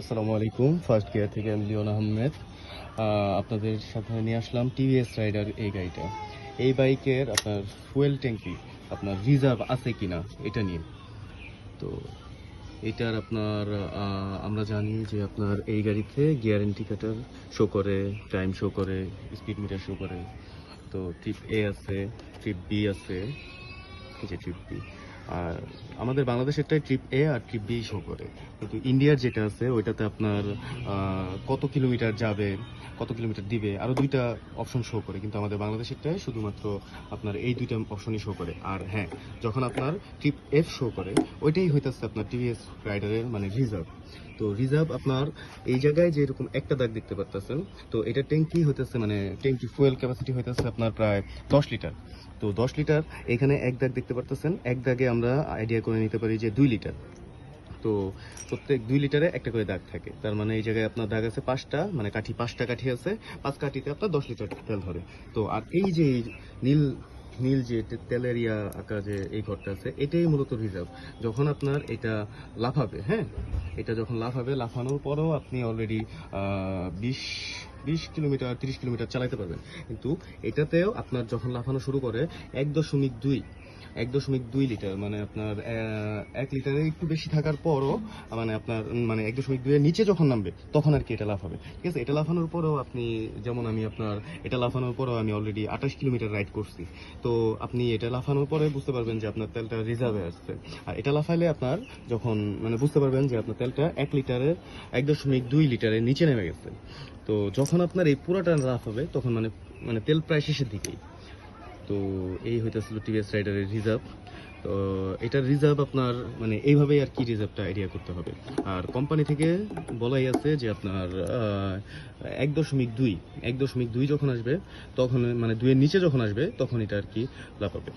আসসালামু আলাইকুম। First gear থেকে আমি লিওন আহমেদ। আপনাদের সাথে নিয়ে আসলাম টিভিএস রাইডার এই গাড়িটা। এই বাইকের আপনার ফুয়েল ট্যাঙ্কি আপনার রিজার্ভ আছে কিনা এটা নিয়ে। তো এটার আপনার আমরা জানি যে আপনার এই গাড়িতে গিয়ার ইন্ডিকেটর শো করে, টাইম শো করে, স্পিড মিটার শো করে। তো ট্রিপ এ আছে, ট্রিপ বি আছে, এই যে ট্রিপ বি। আর আমাদের বাংলাদেশেরটাই ট্রিপ এ আর ট্রিপ বি শো করে, কিন্তু ইন্ডিয়ার যেটা আছে ওইটাতে আপনার কত কিলোমিটার যাবে, কত কিলোমিটার দিবে, আরও দুইটা অপশন শো করে, কিন্তু আমাদের বাংলাদেশেরটাই শুধুমাত্র আপনার এই দুইটা অপশনই শো করে। আর হ্যাঁ, যখন আপনার ট্রিপ এফ শো করে ওইটাই হইতেছে আপনার টিভিএস রাইডারের মানে রিজার্ভ। তো রিজার্ভ আপনার এই জায়গায় যে এরকম একটা দাগ দেখতে পারতেছেন, তো এটা ট্যাঙ্কি হইতেছে মানে ট্যাঙ্কি ফুয়েল ক্যাপাসিটি হইতেছে আপনার প্রায় 10 লিটার। তো 10 লিটার, এখানে এক দাগ দেখতে পারতেছেন, এক দাগে আমরা আইডিয়া করে নিতে পারি যে 2 লিটার। তো প্রত্যেক 2 লিটারে একটা করে দাগ থাকে, তার মানে এই জায়গায় আপনার দাগ আছে 5টা, মানে কাঠি 5টা কাঠি আছে, 5 কাঠিতে আপনার 10 লিটার তেল ধরে। তো আর এই যে নীল নীল যে তেলের আঁকা যে এই ঘরটা আছে, এটাই মূলত রিজার্ভ। যখন আপনার এটা লাফাবে, হ্যাঁ, এটা যখন লাফাবে, লাফানোর পরেও আপনি অলরেডি 20 20 কিলোমিটার 30 কিলোমিটার চালাতে পারবেন। কিন্তু এটাতেও আপনার যখন লাফানো শুরু করে 1.2 1.2 লিটার, মানে আপনার 1 লিটারের একটু বেশি থাকার পরও মানে আপনার মানে 1.2 এর নিচে যখন নামবে তখন আর কি এটা লাফাবে। ঠিক আছে, এটা লাফানোর পরেও আপনি, যেমন আমি আপনার এটা লাফানোর পরেও আমি অলরেডি 28 কিলোমিটার রাইড করছি। তো আপনি এটা লাফানোর পরে বুঝতে পারবেন যে আপনার তেলটা রিজার্ভে আসছে। আর এটা লাফাইলে আপনার যখন মানে বুঝতে পারবেন যে আপনার তেলটা 1.2 লিটারের নিচে নেমে গেছে। তো যখন আপনার এই পুরোটা লাফ হবে তখন মানে মানে তেল প্রায় শেষের দিকেই। তো এই হইতেছিল টিভিএস রাইডারের রিজার্ভ। তো এটার রিজার্ভ আপনার মানে এইভাবেই আর কি রিজার্ভটা আইডিয়া করতে হবে। আর কোম্পানি থেকে বলাই আছে যে আপনার 1.2 যখন আসবে তখন মানে 2 এর নিচে যখন আসবে তখন এটা আর কি লাফাবে।